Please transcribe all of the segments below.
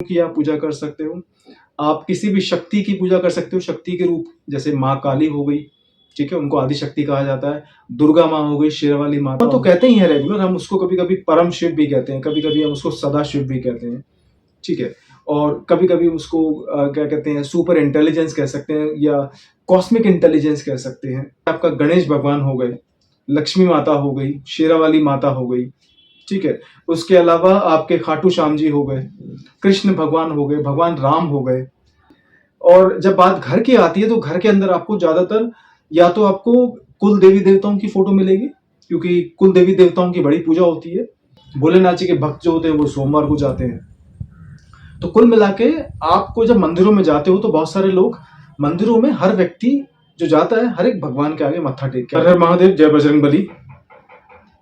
की आप पूजा कर सकते हो। आप किसी भी शक्ति की पूजा कर सकते हो, शक्ति के रूप जैसे माँ काली हो गई, ठीक है? उनको आदिशक्ति कहा जाता है। दुर्गा माँ हो गई, शेरावाली माता तो कहते ही हैं रेगुलर, हम उसको कभी-कभी परम शिव भी कहते हैं, कभी-कभी हम उसको सदाशिव भी कहते हैं, ठीक है? और कभी-कभी उसको क्या कहते हैं सुपर इंटेलिजेंस कह सकते हैं या कॉस्मिक इंटेलिजेंस कह सकते हैं। आपका गणेश भगवान हो गए, लक्ष्मी माता हो गई, शेरावाली माता हो गई, ठीक है? उसके अलावा आपके खाटू श्याम जी हो गए, कृष्ण भगवान हो गए, भगवान राम हो गए। और जब बात घर की आती है तो घर के अंदर आपको ज़्यादातर या तो आपको कुल देवी देवताओं की फोटो मिलेगी, क्योंकि कुल देवी देवताओं की बड़ी पूजा होती है। भोलेनाथ जी के भक्त जो होते हैं वो सोमवार को जाते हैं। तो कुल मिला के आपको जब मंदिरों में जाते हो तो बहुत सारे लोग मंदिरों में, हर व्यक्ति जो जाता है हर एक भगवान के आगे मत्था टेक के, हर हर महादेव, जय बजरंगबली।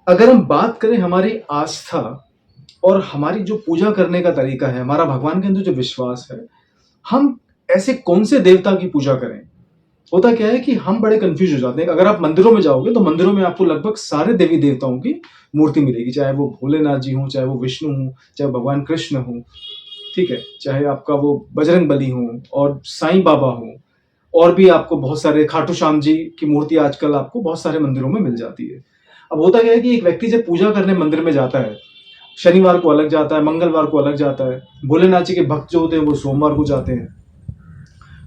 अगर हम बात करें हमारी आस्था और हमारी जो पूजा करने का तरीका है, हमारा भगवान के अंदर जो विश्वास है, हम ऐसे कौन से देवता की पूजा करें? होता क्या है कि हम बड़े कंफ्यूज हो जाते हैं। अगर आप मंदिरों में जाओगे तो मंदिरों में आपको लगभग सारे देवी देवताओं की मूर्ति मिलेगी, चाहे वो भोलेनाथ जी हों, चाहे वो विष्णु हों, चाहे भगवान कृष्ण हों, ठीक है? चाहे आपका वो बजरंगबली हों और साईं बाबा हों, और भी आपको बहुत सारे खाटू श्याम जी की मूर्ति आजकल आपको बहुत सारे मंदिरों में मिल जाती है। अब होता क्या है कि एक व्यक्ति जब पूजा करने मंदिर में जाता है, शनिवार को अलग जाता है, मंगलवार को अलग जाता है। भोलेनाथ जी के भक्त जो होते हैं वो सोमवार को जाते हैं।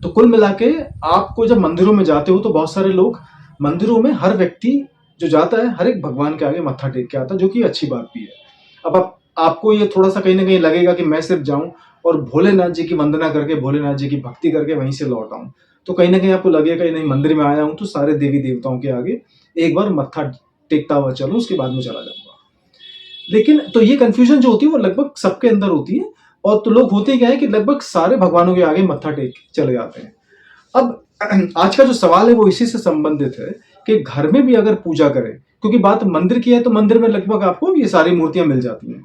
तो कुल मिला के आपको जब मंदिरों में जाते हो तो बहुत सारे लोग मंदिरों में, हर व्यक्ति जो जाता है हर एक भगवान के आगे मत्था टेक के आता है, जो कि अच्छी बात भी है। अब आपको ये थोड़ा-सा कहीं न कहीं लगेगा कि मैं सिर्फ जाऊँ और भोलेनाथ जी की वंदना करके, भोलेनाथ जी की भक्ति करके वहीं से लौट आऊँ। तो कहीं न कहीं आपको लगेगा कि नहीं, मंदिर में आया हूँ तो सारे देवी-देवताओं के आगे एक बार मत्था टेकता हुआ चलूँ, उसके बाद में चला जाऊँगा। लेकिन तो ये कन्फ्यूजन जो होती है वो लगभग सबके अंदर होती है, और तो लोग होते क्या है कि लगभग सारे भगवानों के आगे मत्था टेक के चले जाते हैं। अब आज का जो सवाल है वो इसी से संबंधित है कि घर में भी अगर पूजा करें, क्योंकि बात मंदिर की है तो मंदिर में लगभग आपको ये सारी मूर्तियां मिल जाती हैं,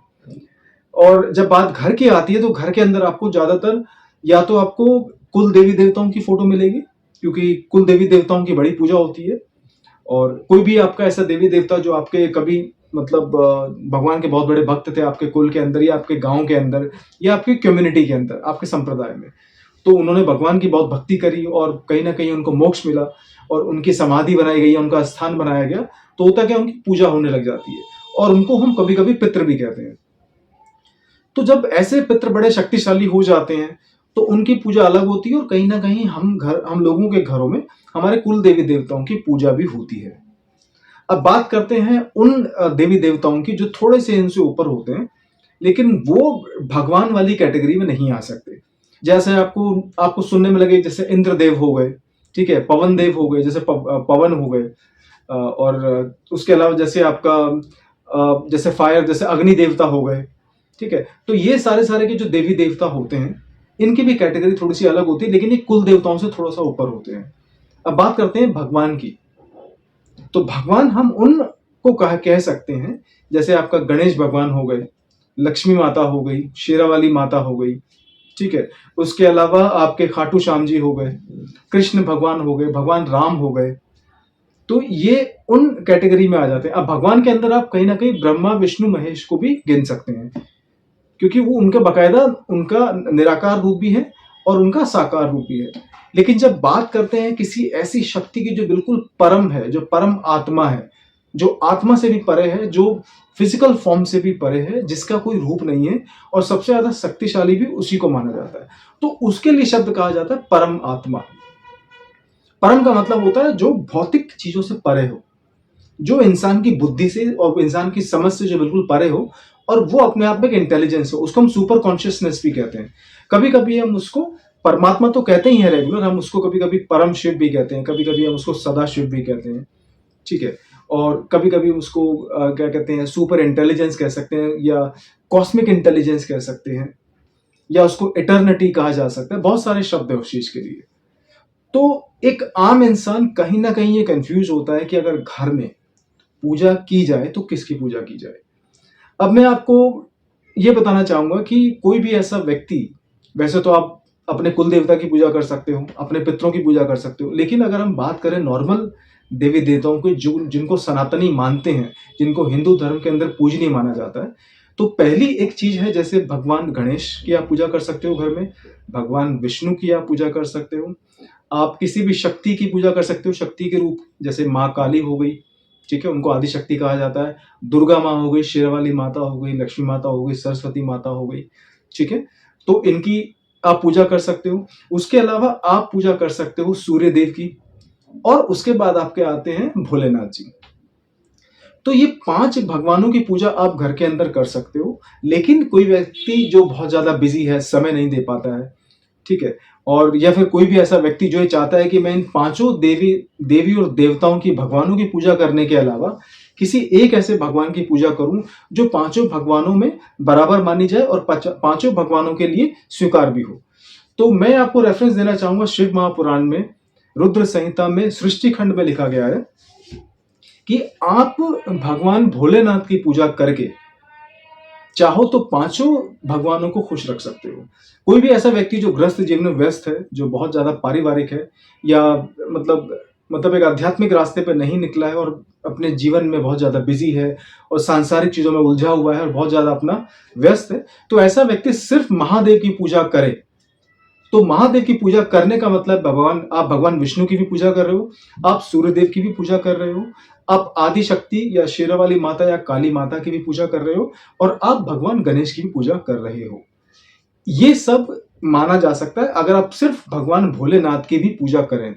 और जब बात घर की आती है तो घर के अंदर आपको ज्यादातर या तो आपको कुल देवी देवताओं की फोटो मिलेगी, क्योंकि कुल देवी देवताओं की बड़ी पूजा होती है। और कोई भी आपका ऐसा देवी देवता जो आपके कभी मतलब भगवान के बहुत बड़े भक्त थे आपके कुल के अंदर या आपके गांव के अंदर या आपकी कम्युनिटी के अंदर, आपके संप्रदाय में, तो उन्होंने भगवान की बहुत भक्ति करी और कहीं ना कहीं उनको मोक्ष मिला और उनकी समाधि बनाई गई, उनका स्थान बनाया गया, तो होता क्या, उनकी पूजा होने लग जाती है और उनको हम कभी कभी पितृ भी कहते हैं। तो जब ऐसे पितृ बड़े शक्तिशाली हो जाते हैं तो उनकी पूजा अलग होती है, और कहीं ना कहीं हम लोगों के घरों में हमारे कुल देवी देवताओं की पूजा भी होती है। अब बात करते हैं उन देवी देवताओं की जो थोड़े से इनसे ऊपर होते हैं, लेकिन वो भगवान वाली कैटेगरी में नहीं आ सकते। जैसे आपको आपको सुनने में लगे जैसे इंद्रदेव हो गए, ठीक है, पवन देव हो गए, जैसे पवन हो गए, और उसके अलावा जैसे आपका जैसे फायर, जैसे अग्नि देवता हो गए, ठीक है। तो ये सारे सारे के जो देवी देवता होते हैं इनकी भी कैटेगरी थोड़ी सी अलग होती है, लेकिन ये कुल देवताओं से थोड़ा सा ऊपर होते हैं। अब बात करते हैं भगवान की। तो भगवान हम उनको कह सकते हैं, जैसे आपका गणेश भगवान हो गए, लक्ष्मी माता हो गई, शेरावाली माता हो गई, ठीक है। उसके अलावा आपके खाटू श्याम जी हो गए, कृष्ण भगवान हो गए, भगवान राम हो गए। तो ये उन कैटेगरी में आ जाते हैं। अब भगवान के अंदर आप कहीं ना कहीं ब्रह्मा विष्णु महेश को भी गिन सकते हैं, क्योंकि वो उनका बकायदा उनका निराकार रूप भी है और उनका साकार रूप भी है। लेकिन जब बात करते हैं किसी ऐसी शक्ति की जो बिल्कुल परम है, जो परम आत्मा है, जो आत्मा से भी परे है, जो फिजिकल फॉर्म से भी परे है, जिसका कोई रूप नहीं है, और सबसे ज्यादा शक्तिशाली भी उसी को माना जाता है, तो उसके लिए शब्द कहा जाता है परम आत्मा। परम का मतलब होता है जो भौतिक चीजों से परे हो, जो इंसान की बुद्धि से और इंसान की समझ से जो बिल्कुल परे हो, और वो अपने आप में एक इंटेलिजेंस हो, उसको हम सुपर कॉन्शियसनेस भी कहते हैं। कभी कभी हम उसको परमात्मा तो कहते ही हैं रेगुलर, हम उसको कभी कभी परम शिव भी कहते हैं, कभी कभी हम उसको सदा शिव भी कहते हैं, ठीक है। और कभी कभी उसको क्या कहते हैं, सुपर इंटेलिजेंस कह सकते हैं या कॉस्मिक इंटेलिजेंस कह सकते हैं, या उसको इटर्निटी कहा जा सकता है। बहुत सारे शब्द है उस चीज के लिए। तो एक आम इंसान कहीं ना कहीं ये कंफ्यूज होता है कि अगर घर में पूजा की जाए तो किसकी पूजा की जाए। अब मैं आपको ये बताना चाहूंगा कि कोई भी ऐसा व्यक्ति, वैसे तो आप अपने कुल देवता की पूजा कर सकते हो, अपने पितरों की पूजा कर सकते हो, लेकिन अगर हम बात करें नॉर्मल देवी देवताओं को जो जिनको सनातनी मानते हैं, जिनको हिंदू धर्म के अंदर पूजनीय माना जाता है, तो पहली एक चीज है, जैसे भगवान गणेश की आप पूजा कर सकते हो घर में, भगवान विष्णु की आप पूजा कर सकते हो, आप किसी भी शक्ति की पूजा कर सकते हो, शक्ति के रूप, जैसे माँ काली हो गई, ठीक है, उनको आदि शक्ति कहा जाता है, दुर्गा माँ हो गई, शेरवाली माता हो गई, लक्ष्मी माता हो गई, सरस्वती माता हो गई, ठीक है, तो इनकी आप पूजा कर सकते हो। उसके अलावा आप पूजा कर सकते हो सूर्य देव की, और उसके बाद आपके आते हैं भोलेनाथ जी। तो ये 5 भगवानों की पूजा आप घर के अंदर कर सकते हो, लेकिन कोई व्यक्ति जो बहुत ज़्यादा बिज़ी है, समय नहीं दे पाता है, ठीक है? और या फिर कोई भी ऐसा व्यक्ति जो ये चाहता है कि मैं इन पाँचों देवी और देवताओं की, भगवानों की पूजा करने के अलावा किसी एक ऐसे भगवान की पूजा करूँ, जो पाँचों भगवानों में बराबर मानी जाए और पाँचों भगवानों के लिए स्वीकार भी हो। तो मैं आपको रेफ़रेंस देना चाहूँगा, शिव महापुराण में, रुद्र संहिता में, सृष्टि खंड में लिखा गया है कि आप भगवान भोलेनाथ की पूजा करके चाहो तो पांचों भगवानों को खुश रख सकते हो। कोई भी ऐसा व्यक्ति जो ग्रस्त जीवन में व्यस्त है, जो बहुत ज्यादा पारिवारिक है, या मतलब एक आध्यात्मिक रास्ते पे नहीं निकला है और अपने जीवन में बहुत ज्यादा बिजी है और सांसारिक चीजों में उलझा हुआ है और बहुत ज्यादा अपना व्यस्त है, तो ऐसा व्यक्ति सिर्फ महादेव की पूजा करे। तो महादेव की पूजा करने का मतलब, आप भगवान विष्णु की भी पूजा कर रहे हो, आप सूर्यदेव की भी पूजा कर रहे हो, आप आदि शक्ति या शेरावाली माता या काली माता की भी पूजा कर रहे हो, और आप भगवान गणेश की भी पूजा कर रहे हो। ये सब माना जा सकता है अगर आप सिर्फ भगवान भोलेनाथ की भी पूजा करें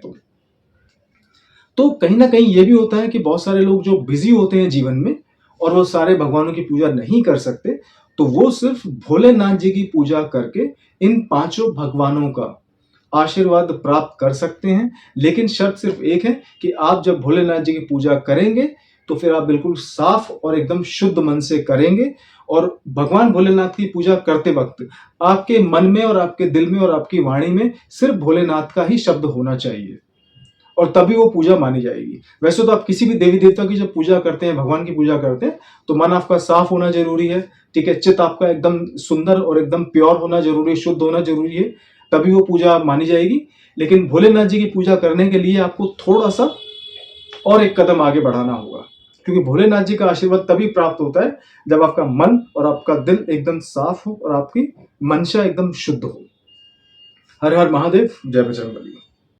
तो कहीं ना कहीं ये भी होता है कि बहुत सारे लोग जो बिजी होते हैं जीवन में और वो सारे भगवानों की पूजा नहीं कर सकते, तो वो सिर्फ भोलेनाथ जी की पूजा करके इन पांचों भगवानों का आशीर्वाद प्राप्त कर सकते हैं। लेकिन शर्त सिर्फ एक है कि आप जब भोलेनाथ जी की पूजा करेंगे तो फिर आप बिल्कुल साफ और एकदम शुद्ध मन से करेंगे, और भगवान भोलेनाथ की पूजा करते वक्त आपके मन में और आपके दिल में और आपकी वाणी में सिर्फ भोलेनाथ का ही शब्द होना चाहिए, और तभी वो पूजा मानी जाएगी। वैसे तो आप किसी भी देवी देवता की जब पूजा करते हैं, भगवान की पूजा करते हैं, तो मन आपका साफ होना जरूरी है, ठीक है, चित्त आपका एकदम सुंदर और एकदम प्योर होना जरूरी है, शुद्ध होना जरूरी है, तभी वो पूजा मानी जाएगी। लेकिन भोलेनाथ जी की पूजा करने के लिए आपको थोड़ा सा और एक कदम आगे बढ़ाना होगा, क्योंकि भोलेनाथ जी का आशीर्वाद तभी प्राप्त होता है जब आपका मन और आपका दिल एकदम साफ हो और आपकी मंशा एकदम शुद्ध हो। हर हर महादेव, जय बजरंगबली।